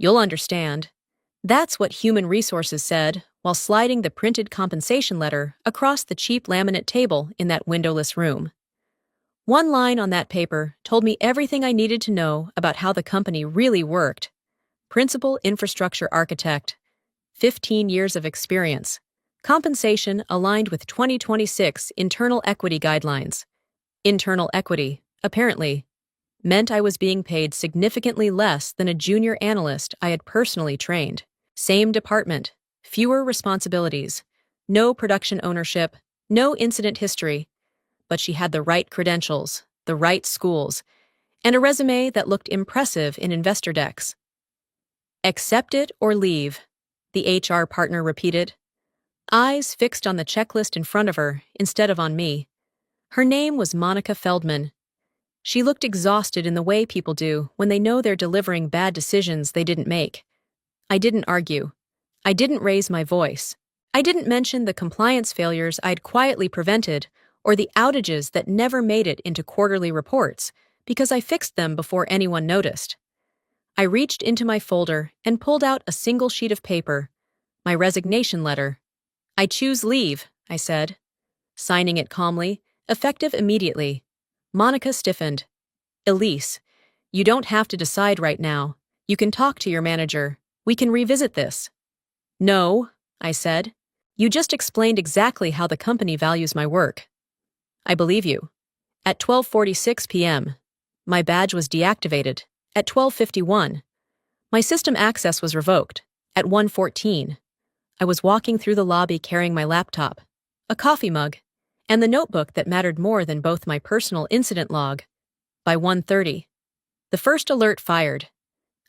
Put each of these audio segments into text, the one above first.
You'll understand. That's what Human Resources said while sliding the printed compensation letter across the cheap laminate table in that windowless room. One line on that paper told me everything I needed to know about how the company really worked. Principal Infrastructure Architect, 15 years of experience. Compensation aligned with 2026 Internal Equity Guidelines. Internal equity, apparently, meant I was being paid significantly less than a junior analyst I had personally trained. Same department, fewer responsibilities, no production ownership, no incident history. But she had the right credentials, the right schools, and a resume that looked impressive in investor decks. Accept it or leave, the HR partner repeated, eyes fixed on the checklist in front of her instead of on me. Her name was Monica Feldman. She looked exhausted in the way people do when they know they're delivering bad decisions they didn't make. I didn't argue. I didn't raise my voice. I didn't mention the compliance failures I'd quietly prevented or the outages that never made it into quarterly reports because I fixed them before anyone noticed. I reached into my folder and pulled out a single sheet of paper, my resignation letter. I choose leave, I said, signing it calmly, effective immediately. Monica stiffened. Elise, you don't have to decide right now. You can talk to your manager. We can revisit this. No, I said. You just explained exactly how the company values my work. I believe you. At 12:46 p.m., my badge was deactivated. At 12:51, my system access was revoked. At 1:14, I was walking through the lobby carrying my laptop, a coffee mug, and the notebook that mattered more than both my personal incident log. By 1:30, the first alert fired.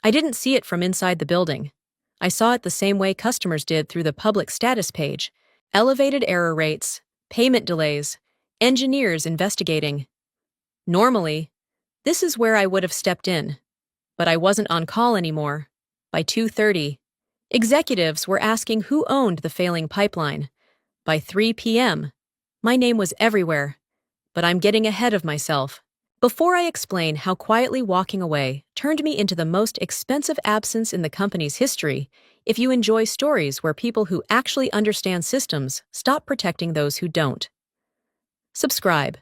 I didn't see it from inside the building. I saw it the same way customers did through the public status page: elevated error rates, payment delays, engineers investigating. Normally, this is where I would have stepped in. But I wasn't on call anymore. By 2:30, executives were asking who owned the failing pipeline. By 3 p.m., my name was everywhere. But I'm getting ahead of myself. Before I explain how quietly walking away turned me into the most expensive absence in the company's history, if you enjoy stories where people who actually understand systems stop protecting those who don't, subscribe.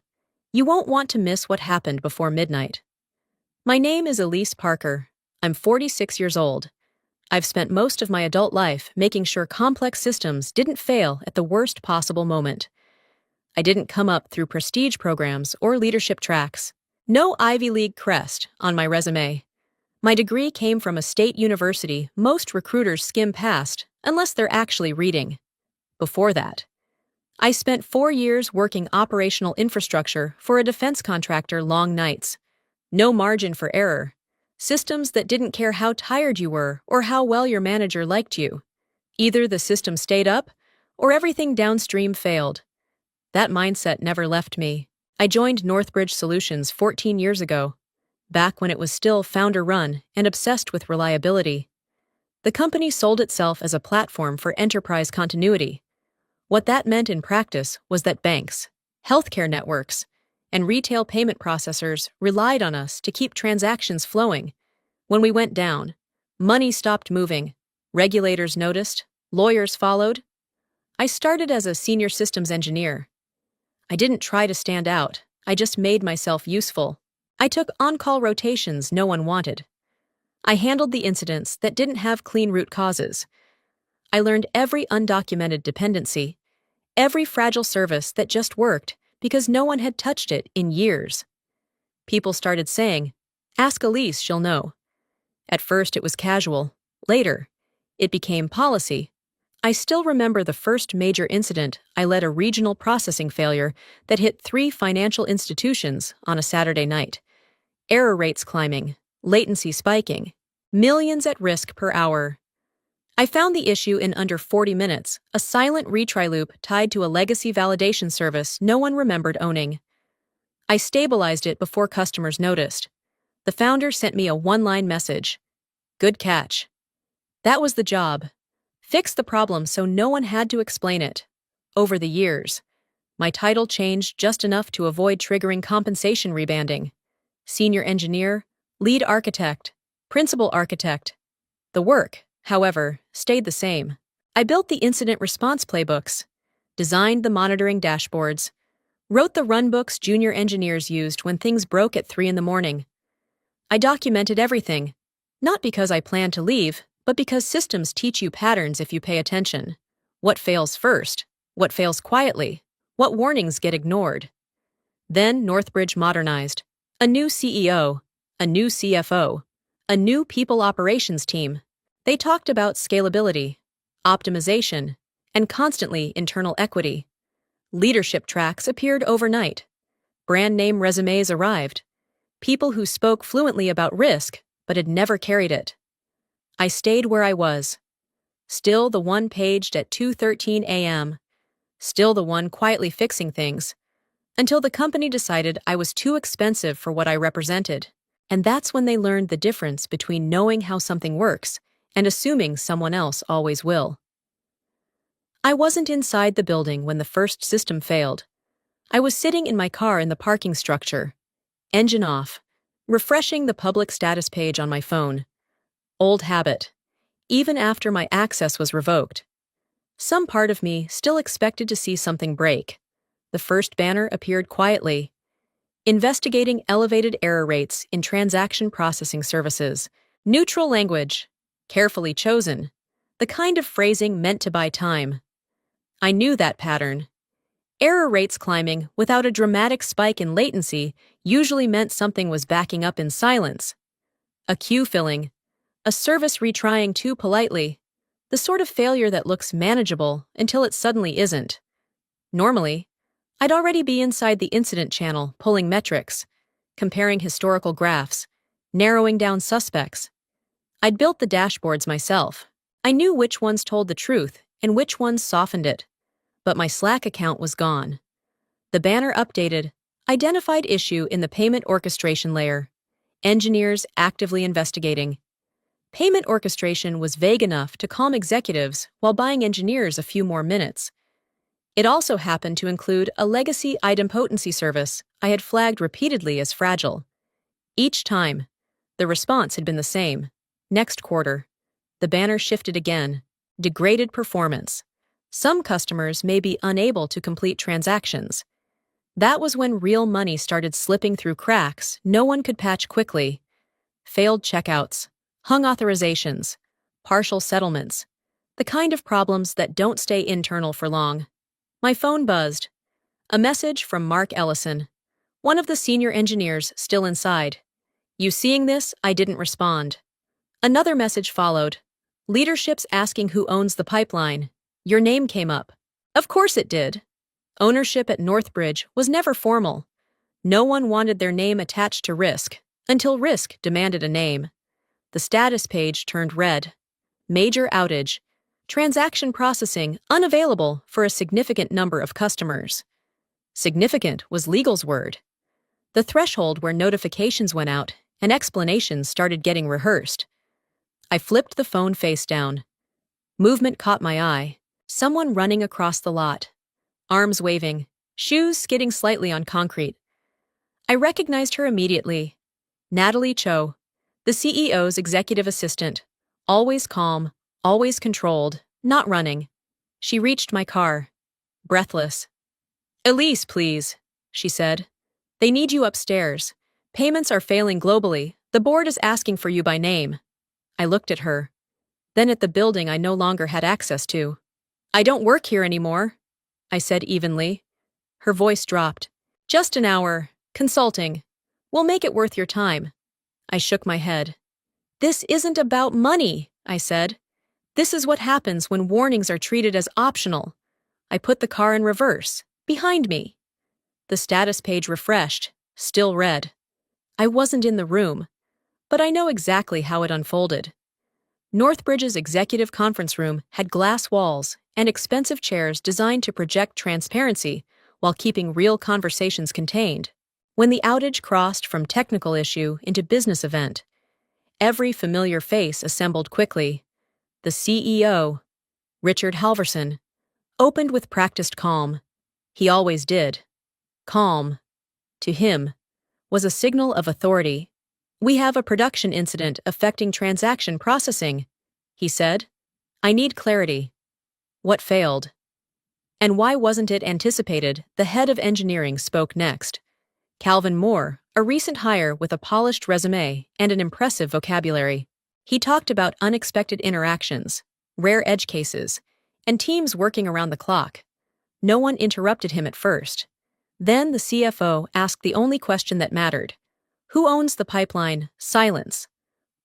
You won't want to miss what happened before midnight. My name is Elise Parker. I'm 46 years old. I've spent most of my adult life making sure complex systems didn't fail at the worst possible moment. I didn't come up through prestige programs or leadership tracks. No Ivy League crest on my resume. My degree came from a state university most recruiters skim past unless they're actually reading. Before that, I spent 4 years working operational infrastructure for a defense contractor long nights. No margin for error. Systems that didn't care how tired you were or how well your manager liked you. Either the system stayed up or everything downstream failed. That mindset never left me. I joined Northbridge Solutions 14 years ago, back when it was still founder-run and obsessed with reliability. The company sold itself as a platform for enterprise continuity. What that meant in practice was that banks, healthcare networks, and retail payment processors relied on us to keep transactions flowing. When we went down, money stopped moving, regulators noticed, lawyers followed. I started as a senior systems engineer. I didn't try to stand out, I just made myself useful. I took on-call rotations no one wanted. I handled the incidents that didn't have clean root causes. I learned every undocumented dependency, every fragile service that just worked because no one had touched it in years. People started saying, "Ask Elise, she'll know." At first it was casual. Later, it became policy. I still remember the first major incident. I led a regional processing failure that hit 3 financial institutions on a Saturday night. Error rates climbing, latency spiking, millions at risk per hour. I found the issue in under 40 minutes, a silent retry loop tied to a legacy validation service no one remembered owning. I stabilized it before customers noticed. The founder sent me a one-line message. Good catch. That was the job. Fix the problem so no one had to explain it. Over the years, my title changed just enough to avoid triggering compensation rebanding. Senior engineer, lead architect, principal architect. The work, however, stayed the same. I built the incident response playbooks, designed the monitoring dashboards, wrote the runbooks junior engineers used when things broke at 3 in the morning. I documented everything, not because I planned to leave, but because systems teach you patterns if you pay attention. What fails first? What fails quietly? What warnings get ignored? Then Northbridge modernized. A new CEO, a new CFO, a new people operations team. They talked about scalability, optimization, and constantly internal equity. Leadership tracks appeared overnight. Brand name resumes arrived. People who spoke fluently about risk but had never carried it. I stayed where I was. Still the one paged at 2:13 a.m. Still the one quietly fixing things. Until the company decided I was too expensive for what I represented. And that's when they learned the difference between knowing how something works and assuming someone else always will. I wasn't inside the building when the first system failed. I was sitting in my car in the parking structure, engine off, refreshing the public status page on my phone. Old habit. Even after my access was revoked. Some part of me still expected to see something break. The first banner appeared quietly. Investigating elevated error rates in transaction processing services. Neutral language. Carefully chosen. The kind of phrasing meant to buy time. I knew that pattern. Error rates climbing without a dramatic spike in latency usually meant something was backing up in silence. A queue filling. A service retrying too politely. The sort of failure that looks manageable until it suddenly isn't. Normally, I'd already be inside the incident channel pulling metrics, comparing historical graphs, narrowing down suspects. I'd built the dashboards myself. I knew which ones told the truth and which ones softened it. But my Slack account was gone. The banner updated, identified issue in the payment orchestration layer. Engineers actively investigating. Payment orchestration was vague enough to calm executives while buying engineers a few more minutes. It also happened to include a legacy idempotency service I had flagged repeatedly as fragile. Each time, the response had been the same. Next quarter, the banner shifted again. Degraded performance. Some customers may be unable to complete transactions. That was when real money started slipping through cracks no one could patch quickly. Failed checkouts, hung authorizations, partial settlements, the kind of problems that don't stay internal for long. My phone buzzed. A message from Mark Ellison, one of the senior engineers still inside. You seeing this? I didn't respond. Another message followed. Leadership's asking who owns the pipeline. Your name came up. Of course it did. Ownership at Northbridge was never formal. No one wanted their name attached to risk, until risk demanded a name. The status page turned red. Major outage. Transaction processing unavailable for a significant number of customers. Significant was legal's word. The threshold where notifications went out and explanations started getting rehearsed. I flipped the phone face down. Movement caught my eye. Someone running across the lot. Arms waving, shoes skidding slightly on concrete. I recognized her immediately. Natalie Cho, the CEO's executive assistant. Always calm, always controlled, not running. She reached my car. Breathless. Elise, please, she said. They need you upstairs. Payments are failing globally. The board is asking for you by name. I looked at her. Then at the building I no longer had access to. I don't work here anymore, I said evenly. Her voice dropped. Just an hour, consulting. We'll make it worth your time. I shook my head. This isn't about money, I said. This is what happens when warnings are treated as optional. I put the car in reverse, behind me. The status page refreshed, still red. I wasn't in the room, but I know exactly how it unfolded. Northbridge's executive conference room had glass walls and expensive chairs designed to project transparency while keeping real conversations contained. When the outage crossed from technical issue into business event, every familiar face assembled quickly. The CEO, Richard Halverson, opened with practiced calm. He always did. Calm, to him, was a signal of authority. We have a production incident affecting transaction processing, he said. I need clarity. What failed? And why wasn't it anticipated? The head of engineering spoke next. Calvin Moore, a recent hire with a polished resume and an impressive vocabulary. He talked about unexpected interactions, rare edge cases, and teams working around the clock. No one interrupted him at first. Then the CFO asked the only question that mattered. Who owns the pipeline? Silence.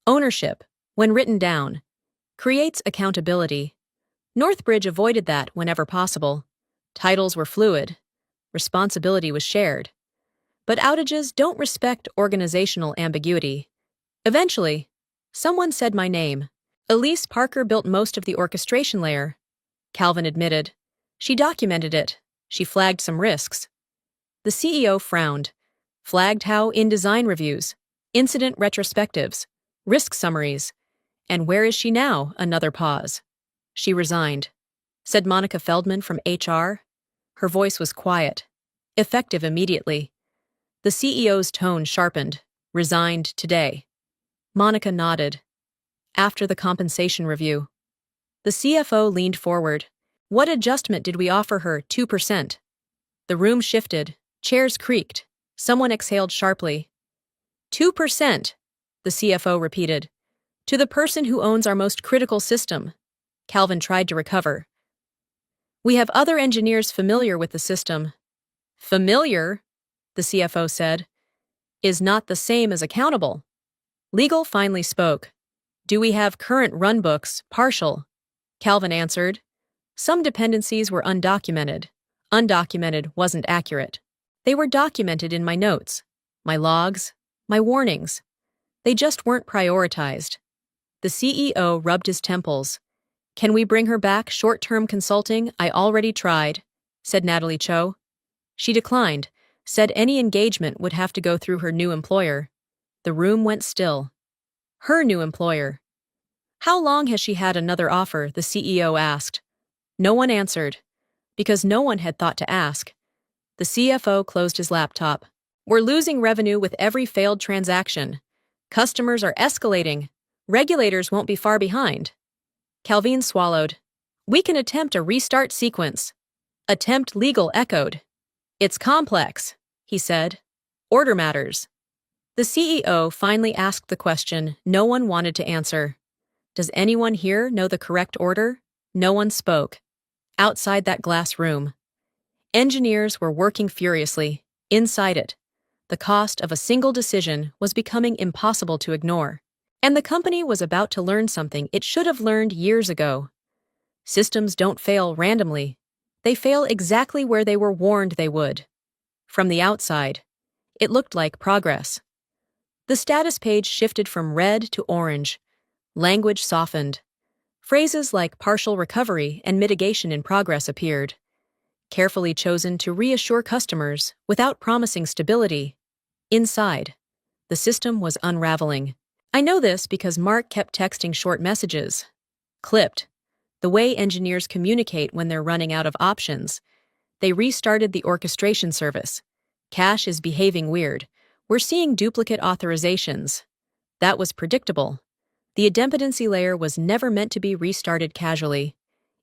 Ownership, when written down, creates accountability. Northbridge avoided that whenever possible. Titles were fluid. Responsibility was shared. But outages don't respect organizational ambiguity. Eventually, someone said my name. Elise Parker built most of the orchestration layer. Calvin admitted. She documented it. She flagged some risks. The CEO frowned. Flagged how in design reviews, incident retrospectives, risk summaries. And where is she now? Another pause. She resigned, said Monica Feldman from HR. Her voice was quiet, effective immediately. The CEO's tone sharpened. Resigned today. Monica nodded. After the compensation review. The CFO leaned forward. What adjustment did we offer her? 2%. The room shifted. Chairs creaked. Someone exhaled sharply. 2%, the CFO repeated. To the person who owns our most critical system. Calvin tried to recover. We have other engineers familiar with the system. Familiar, the CFO said, is not the same as accountable. Legal finally spoke. Do we have current runbooks? Partial. Calvin answered. Some dependencies were undocumented. Undocumented wasn't accurate. They were documented in my notes, my logs, my warnings. They just weren't prioritized. The CEO rubbed his temples. Can we bring her back? Short-term consulting? I already tried, said Natalie Cho. She declined, said any engagement would have to go through her new employer. The room went still. Her new employer. How long has she had another offer? The CEO asked. No one answered, because no one had thought to ask. The CFO closed his laptop. We're losing revenue with every failed transaction. Customers are escalating. Regulators won't be far behind. Calvin swallowed. We can attempt a restart sequence. Attempt legal echoed. It's complex, he said. Order matters. The CEO finally asked the question no one wanted to answer. Does anyone here know the correct order? No one spoke. Outside that glass room. Engineers were working furiously. Inside it, the cost of a single decision was becoming impossible to ignore. And the company was about to learn something it should have learned years ago. Systems don't fail randomly. They fail exactly where they were warned they would. From the outside, it looked like progress. The status page shifted from red to orange. Language softened. Phrases like partial recovery and mitigation in progress appeared, carefully chosen to reassure customers without promising stability. Inside, the system was unraveling. I know this because Mark kept texting short messages. Clipped. The way engineers communicate when they're running out of options. They restarted the orchestration service. Cache is behaving weird. We're seeing duplicate authorizations. That was predictable. The dependency layer was never meant to be restarted casually.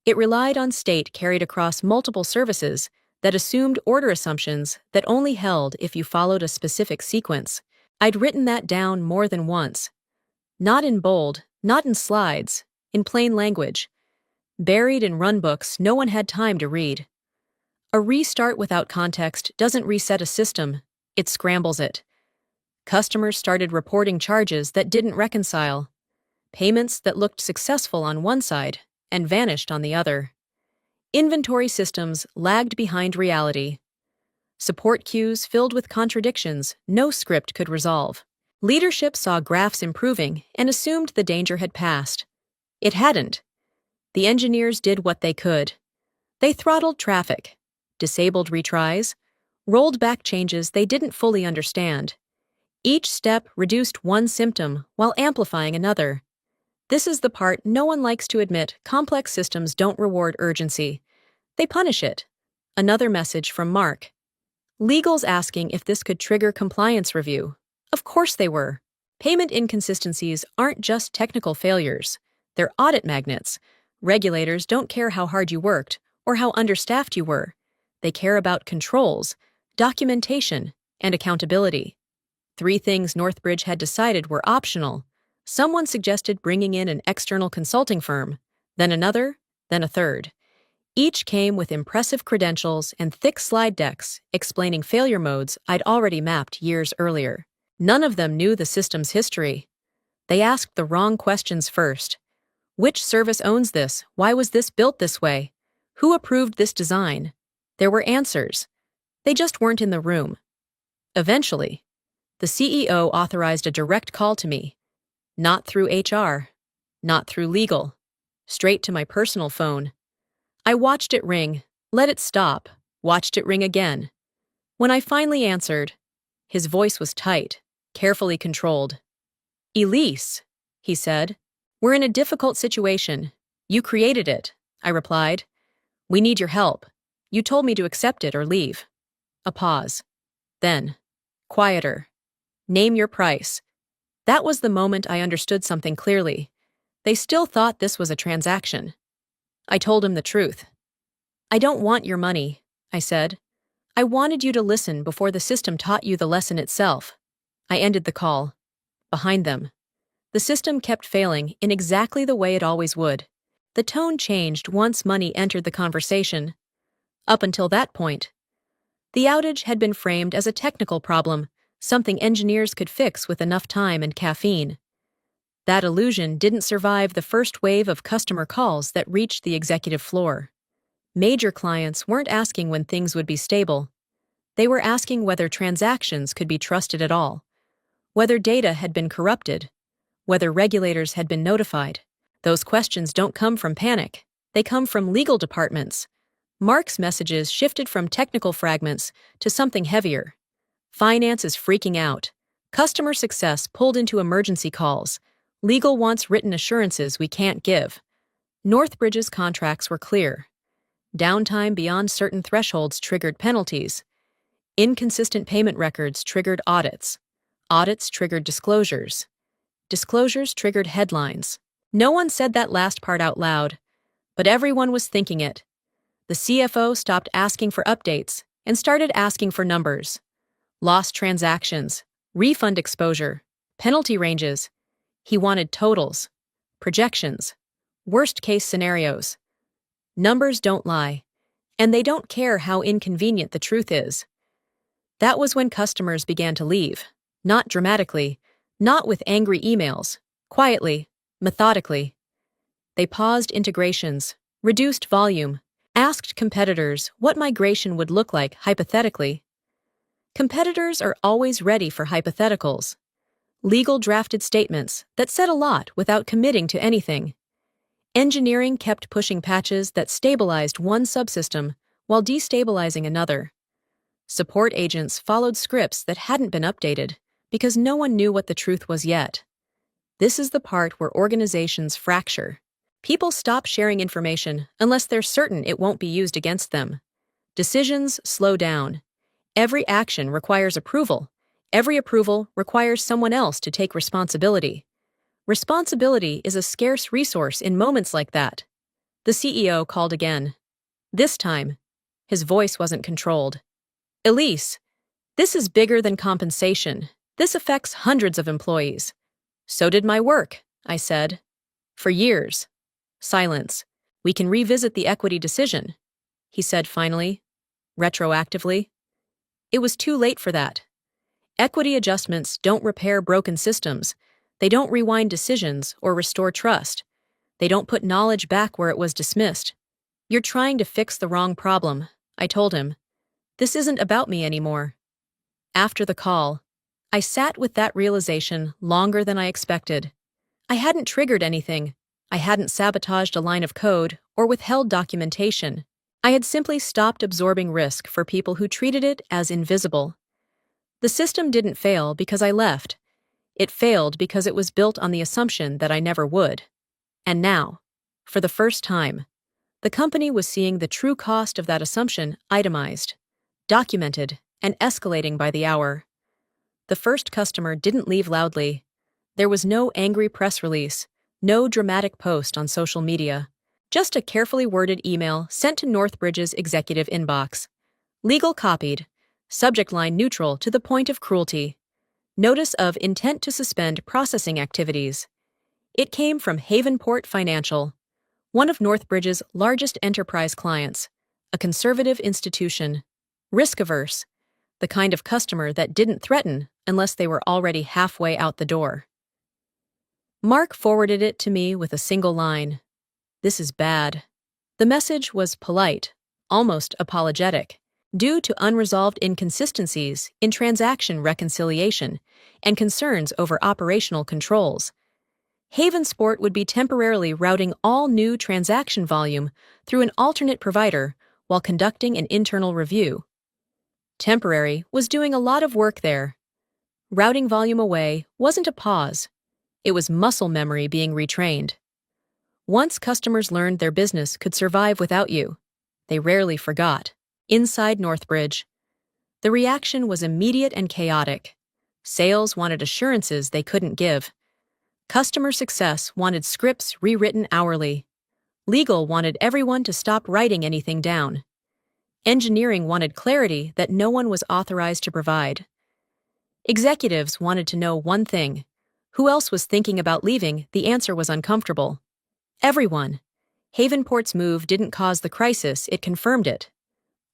It relied on state carried across multiple services that assumed order assumptions that only held if you followed a specific sequence. I'd written that down more than once. Not in bold, not in slides, in plain language. Buried in runbooks no one had time to read. A restart without context doesn't reset a system, it scrambles it. Customers started reporting charges that didn't reconcile. Payments that looked successful on one side and vanished on the other. Inventory systems lagged behind reality. Support queues filled with contradictions no script could resolve. Leadership saw graphs improving and assumed the danger had passed. It hadn't. The engineers did what they could. They throttled traffic, disabled retries, rolled back changes they didn't fully understand. Each step reduced one symptom while amplifying another. This is the part no one likes to admit. Complex systems don't reward urgency. They punish it. Another message from Mark. Legal's asking if this could trigger compliance review. Of course they were. Payment inconsistencies aren't just technical failures. They're audit magnets. Regulators don't care how hard you worked or how understaffed you were. They care about controls, documentation, and accountability. 3 things Northbridge had decided were optional. Someone suggested bringing in an external consulting firm, then another, then a third. Each came with impressive credentials and thick slide decks explaining failure modes I'd already mapped years earlier. None of them knew the system's history. They asked the wrong questions first. Which service owns this? Why was this built this way? Who approved this design? There were answers. They just weren't in the room. Eventually, the CEO authorized a direct call to me. Not through HR, not through legal, straight to my personal phone. I watched it ring, let it stop, watched it ring again. When I finally answered, his voice was tight, carefully controlled. "Elise," he said, "we're in a difficult situation. You created it," I replied. "We need your help. You told me to accept it or leave." A pause. Then, quieter. "Name your price." That was the moment I understood something clearly. They still thought this was a transaction. I told him the truth. "I don't want your money," I said. "I wanted you to listen before the system taught you the lesson itself." I ended the call. Behind them, the system kept failing in exactly the way it always would. The tone changed once money entered the conversation. Up until that point, the outage had been framed as a technical problem, something engineers could fix with enough time and caffeine. That illusion didn't survive the first wave of customer calls that reached the executive floor. Major clients weren't asking when things would be stable. They were asking whether transactions could be trusted at all, whether data had been corrupted, whether regulators had been notified. Those questions don't come from panic. They come from legal departments. Mark's messages shifted from technical fragments to something heavier. Finance is freaking out. Customer success pulled into emergency calls. Legal wants written assurances we can't give. Northbridge's contracts were clear. Downtime beyond certain thresholds triggered penalties. Inconsistent payment records triggered audits. Audits triggered disclosures. Disclosures triggered headlines. No one said that last part out loud, but everyone was thinking it. The CFO stopped asking for updates and started asking for numbers. Lost transactions, refund exposure, penalty ranges. He wanted totals, projections, worst-case scenarios. Numbers don't lie, and they don't care how inconvenient the truth is. That was when customers began to leave, not dramatically, not with angry emails, quietly, methodically. They paused integrations, reduced volume, asked competitors what migration would look like hypothetically. Competitors are always ready for hypotheticals. Legal drafted statements that said a lot without committing to anything. Engineering kept pushing patches that stabilized one subsystem while destabilizing another. Support agents followed scripts that hadn't been updated because no one knew what the truth was yet. This is the part where organizations fracture. People stop sharing information unless they're certain it won't be used against them. Decisions slow down. Every action requires approval. Every approval requires someone else to take responsibility. Responsibility is a scarce resource in moments like that. The CEO called again. This time, his voice wasn't controlled. "Elise, this is bigger than compensation. This affects hundreds of employees." "So did my work," I said. For years. Silence. "We can revisit the equity decision," he said finally, retroactively. It was too late for that. Equity adjustments don't repair broken systems. They don't rewind decisions or restore trust. They don't put knowledge back where it was dismissed. "You're trying to fix the wrong problem," I told him. "This isn't about me anymore." After the call, I sat with that realization longer than I expected. I hadn't triggered anything. I hadn't sabotaged a line of code or withheld documentation. I had simply stopped absorbing risk for people who treated it as invisible. The system didn't fail because I left. It failed because it was built on the assumption that I never would. And now, for the first time, the company was seeing the true cost of that assumption itemized, documented, and escalating by the hour. The first customer didn't leave loudly. There was no angry press release, No dramatic post on social media. Just a carefully worded email sent to Northbridge's executive inbox. Legal copied. Subject line neutral to the point of cruelty. Notice of intent to suspend processing activities. It came from Havenport Financial, one of Northbridge's largest enterprise clients, a conservative institution, risk-averse, the kind of customer that didn't threaten unless they were already halfway out the door. Mark forwarded it to me with a single line. "This is bad." The message was polite, almost apologetic, due to unresolved inconsistencies in transaction reconciliation and concerns over operational controls. Havensport would be temporarily routing all new transaction volume through an alternate provider while conducting an internal review. Temporary was doing a lot of work there. Routing volume away wasn't a pause. It was muscle memory being retrained. Once customers learned their business could survive without you, they rarely forgot. Inside Northbridge, the reaction was immediate and chaotic. Sales wanted assurances they couldn't give. Customer success wanted scripts rewritten hourly. Legal wanted everyone to stop writing anything down. Engineering wanted clarity that no one was authorized to provide. Executives wanted to know one thing. Who else was thinking about leaving? The answer was uncomfortable. Everyone. Havenport's move didn't cause the crisis, it confirmed it.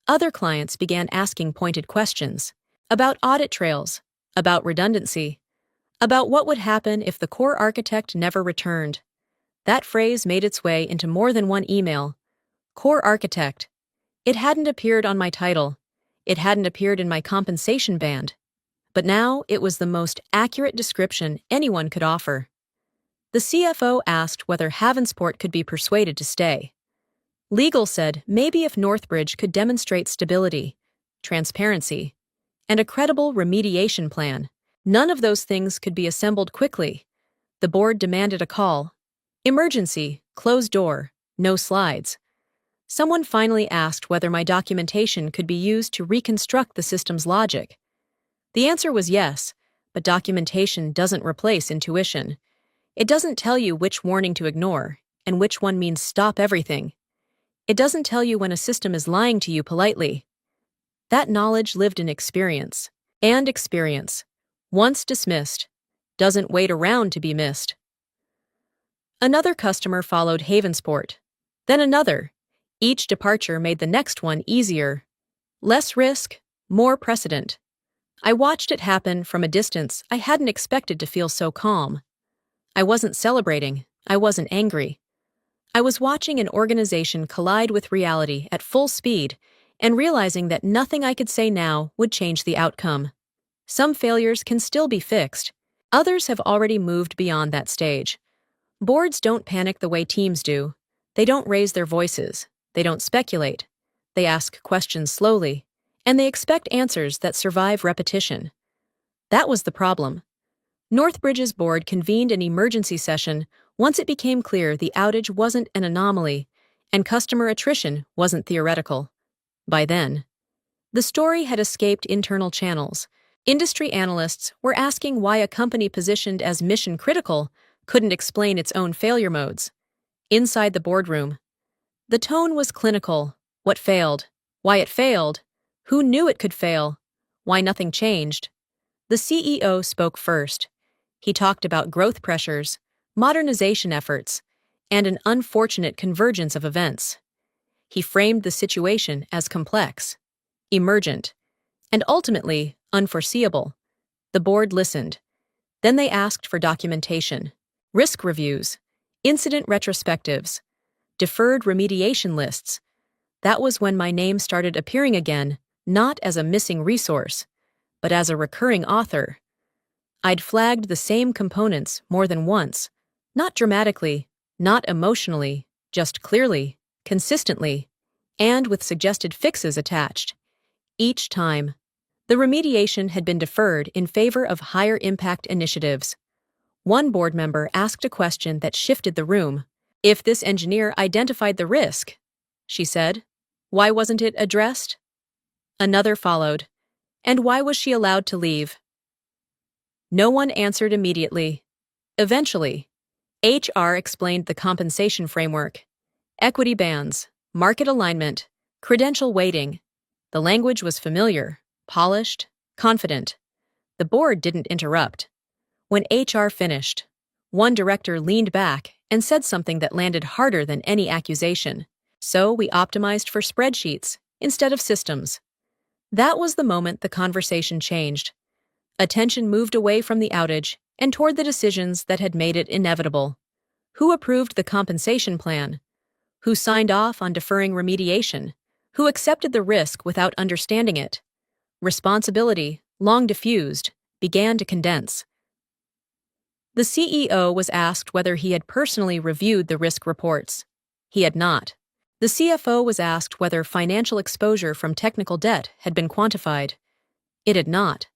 Other clients began asking pointed questions about audit trails, about redundancy, about what would happen if the core architect never returned. That phrase made its way into more than one email. Core architect. It hadn't appeared on my title. It hadn't appeared in my compensation band. But now it was the most accurate description anyone could offer. The CFO asked whether Havensport could be persuaded to stay. Legal said maybe if Northbridge could demonstrate stability, transparency, and a credible remediation plan. None of those things could be assembled quickly. The board demanded a call. Emergency, closed door, no slides. Someone finally asked whether my documentation could be used to reconstruct the system's logic. The answer was yes, but documentation doesn't replace intuition. It doesn't tell you which warning to ignore, and which one means stop everything. It doesn't tell you when a system is lying to you politely. That knowledge lived in experience. And experience, once dismissed, doesn't wait around to be missed. Another customer followed Havensport. Then another. Each departure made the next one easier. Less risk, more precedent. I watched it happen from a distance. I hadn't expected to feel so calm. I wasn't celebrating. I wasn't angry. I was watching an organization collide with reality at full speed and realizing that nothing I could say now would change the outcome. Some failures can still be fixed. Others have already moved beyond that stage. Boards don't panic the way teams do. They don't raise their voices. They don't speculate. They ask questions slowly, and they expect answers that survive repetition. That was the problem. Northbridge's board convened an emergency session once it became clear the outage wasn't an anomaly and customer attrition wasn't theoretical. By then, the story had escaped internal channels. Industry analysts were asking why a company positioned as mission-critical couldn't explain its own failure modes. Inside the boardroom, the tone was clinical. What failed? Why it failed? Who knew it could fail? Why nothing changed? The CEO spoke first. He talked about growth pressures, modernization efforts, and an unfortunate convergence of events. He framed the situation as complex, emergent, and ultimately unforeseeable. The board listened. Then they asked for documentation, risk reviews, incident retrospectives, deferred remediation lists. That was when my name started appearing again, not as a missing resource, but as a recurring author. I'd flagged the same components more than once, not dramatically, not emotionally, just clearly, consistently, and with suggested fixes attached. Each time, the remediation had been deferred in favor of higher impact initiatives. One board member asked a question that shifted the room. If this engineer identified the risk, she said, why wasn't it addressed? Another followed. And why was she allowed to leave? No one answered immediately. Eventually, HR explained the compensation framework: equity bands, market alignment, credential weighting. The language was familiar, polished, confident. The board didn't interrupt. When HR finished, one director leaned back and said something that landed harder than any accusation. So we optimized for spreadsheets instead of systems. That was the moment the conversation changed. Attention moved away from the outage and toward the decisions that had made it inevitable. Who approved the compensation plan? Who signed off on deferring remediation? Who accepted the risk without understanding it? Responsibility, long diffused, began to condense. The CEO was asked whether he had personally reviewed the risk reports. He had not. The CFO was asked whether financial exposure from technical debt had been quantified. It had not.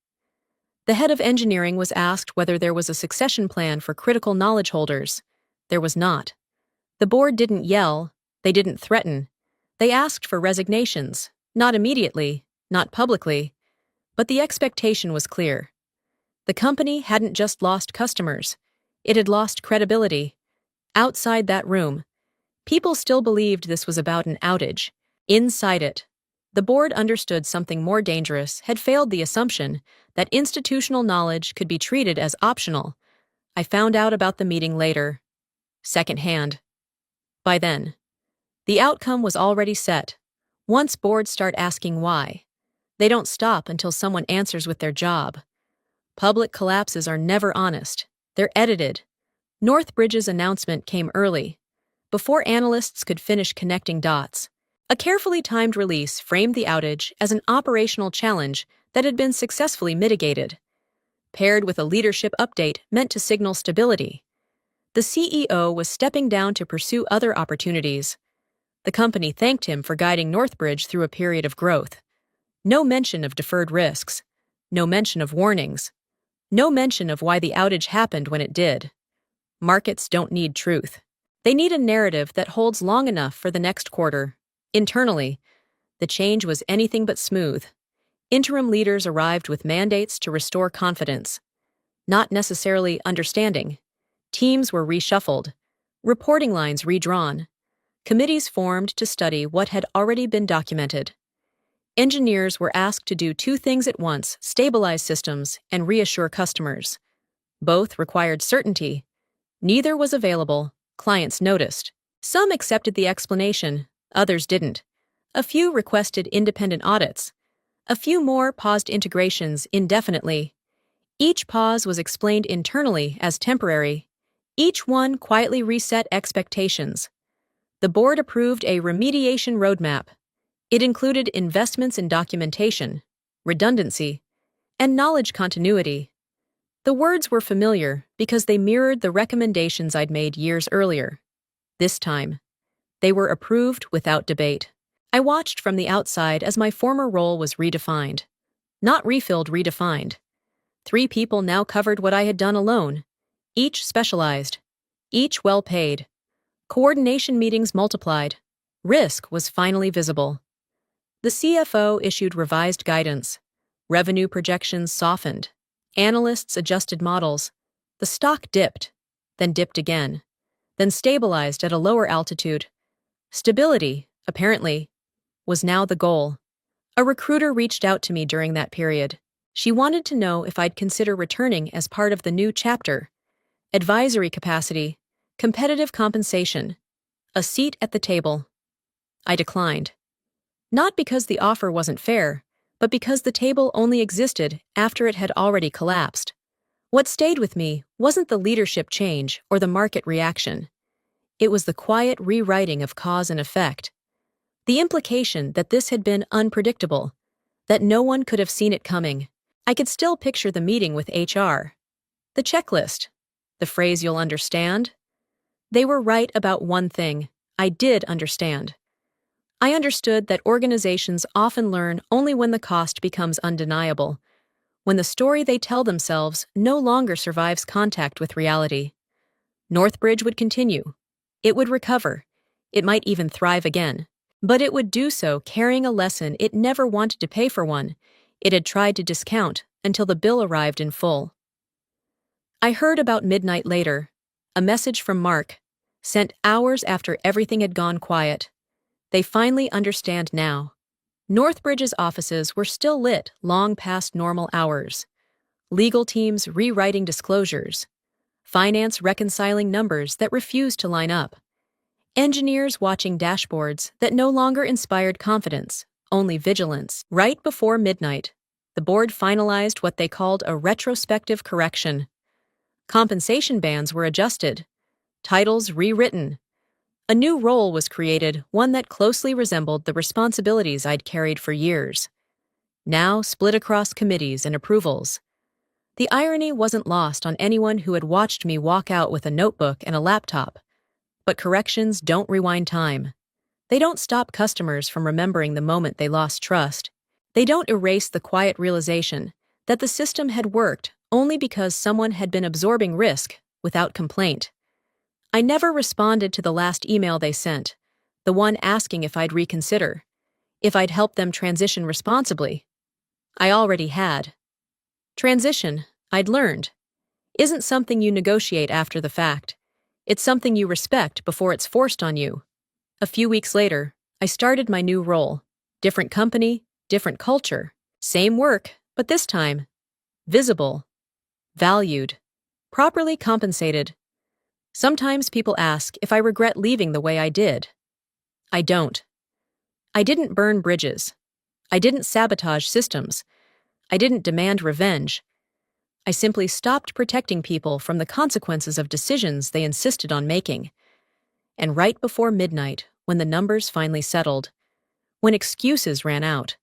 The head of engineering was asked whether there was a succession plan for critical knowledge holders. There was not. The board didn't yell, they didn't threaten. They asked for resignations, not immediately, not publicly, but the expectation was clear. The company hadn't just lost customers, it had lost credibility. Outside that room, people still believed this was about an outage. Inside it, the board understood something more dangerous had failed the assumption that institutional knowledge could be treated as optional. I found out about the meeting later, secondhand. By then, the outcome was already set. Once boards start asking why, they don't stop until someone answers with their job. Public collapses are never honest. They're edited. Northbridge's announcement came early, before analysts could finish connecting dots. A carefully timed release framed the outage as an operational challenge that had been successfully mitigated, paired with a leadership update meant to signal stability. The CEO was stepping down to pursue other opportunities. The company thanked him for guiding Northbridge through a period of growth. No mention of deferred risks. No mention of warnings. No mention of why the outage happened when it did. Markets don't need truth. They need a narrative that holds long enough for the next quarter. Internally, the change was anything but smooth. Interim leaders arrived with mandates to restore confidence. Not necessarily understanding. Teams were reshuffled. Reporting lines redrawn. Committees formed to study what had already been documented. Engineers were asked to do two things at once: stabilize systems and reassure customers. Both required certainty. Neither was available, clients noticed. Some accepted the explanation, others didn't. A few requested independent audits. A few more paused integrations indefinitely. Each pause was explained internally as temporary. Each one quietly reset expectations. The board approved a remediation roadmap. It included investments in documentation, redundancy, and knowledge continuity. The words were familiar because they mirrored the recommendations I'd made years earlier. This time, they were approved without debate. I watched from the outside as my former role was redefined. Not refilled, redefined. 3 people now covered what I had done alone, each specialized, each well-paid. Coordination meetings multiplied. Risk was finally visible. The CFO issued revised guidance. Revenue projections softened. Analysts adjusted models. The stock dipped, then dipped again, then stabilized at a lower altitude. Stability, apparently, was now the goal. A recruiter reached out to me during that period. She wanted to know if I'd consider returning as part of the new chapter: advisory capacity, competitive compensation, a seat at the table. I declined. Not because the offer wasn't fair, but because the table only existed after it had already collapsed. What stayed with me wasn't the leadership change or the market reaction. It was the quiet rewriting of cause and effect. The implication that this had been unpredictable, that no one could have seen it coming. I could still picture the meeting with HR. The checklist. The phrase, "you'll understand." They were right about one thing. I did understand. I understood that organizations often learn only when the cost becomes undeniable, when the story they tell themselves no longer survives contact with reality. Northbridge would continue. It would recover. It might even thrive again. But it would do so carrying a lesson it never wanted to pay for, one it had tried to discount until the bill arrived in full. I heard about midnight later. A message from Mark, sent hours after everything had gone quiet. They finally understand now. Northbridge's offices were still lit long past normal hours. Legal teams rewriting disclosures. Finance reconciling numbers that refused to line up. Engineers watching dashboards that no longer inspired confidence, only vigilance. Right before midnight, the board finalized what they called a retrospective correction. Compensation bands were adjusted, titles rewritten. A new role was created, one that closely resembled the responsibilities I'd carried for years. Now split across committees and approvals. The irony wasn't lost on anyone who had watched me walk out with a notebook and a laptop. But corrections don't rewind time. They don't stop customers from remembering the moment they lost trust. They don't erase the quiet realization that the system had worked only because someone had been absorbing risk without complaint. I never responded to the last email they sent, the one asking if I'd reconsider, if I'd help them transition responsibly. I already had. Transition, I'd learned, isn't something you negotiate after the fact. It's something you respect before it's forced on you. A few weeks later, I started my new role. Different company, different culture. Same work, but this time, visible, valued, properly compensated. Sometimes people ask if I regret leaving the way I did. I don't. I didn't burn bridges. I didn't sabotage systems. I didn't demand revenge. I simply stopped protecting people from the consequences of decisions they insisted on making. And right before midnight, when the numbers finally settled, when excuses ran out,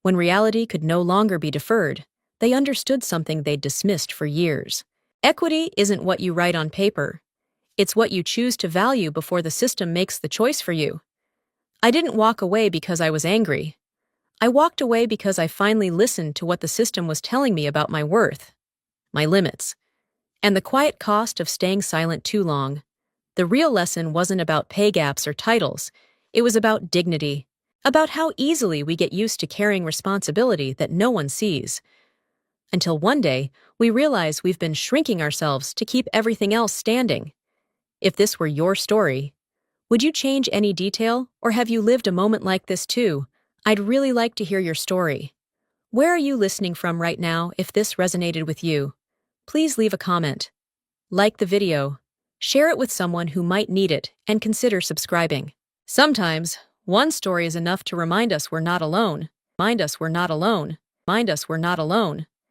when reality could no longer be deferred, they understood something they'd dismissed for years. Equity isn't what you write on paper. It's what you choose to value before the system makes the choice for you. I didn't walk away because I was angry. I walked away because I finally listened to what the system was telling me about my worth, my limits, and the quiet cost of staying silent too long. The real lesson wasn't about pay gaps or titles. It was about dignity, about how easily we get used to carrying responsibility that no one sees. Until one day, we realize we've been shrinking ourselves to keep everything else standing. If this were your story, would you change any detail, or have you lived a moment like this too? I'd really like to hear your story. Where are you listening from right now if this resonated with you? Please leave a comment. Like the video. Share it with someone who might need it, and consider subscribing. Sometimes, one story is enough to remind us we're not alone. Mind us we're not alone.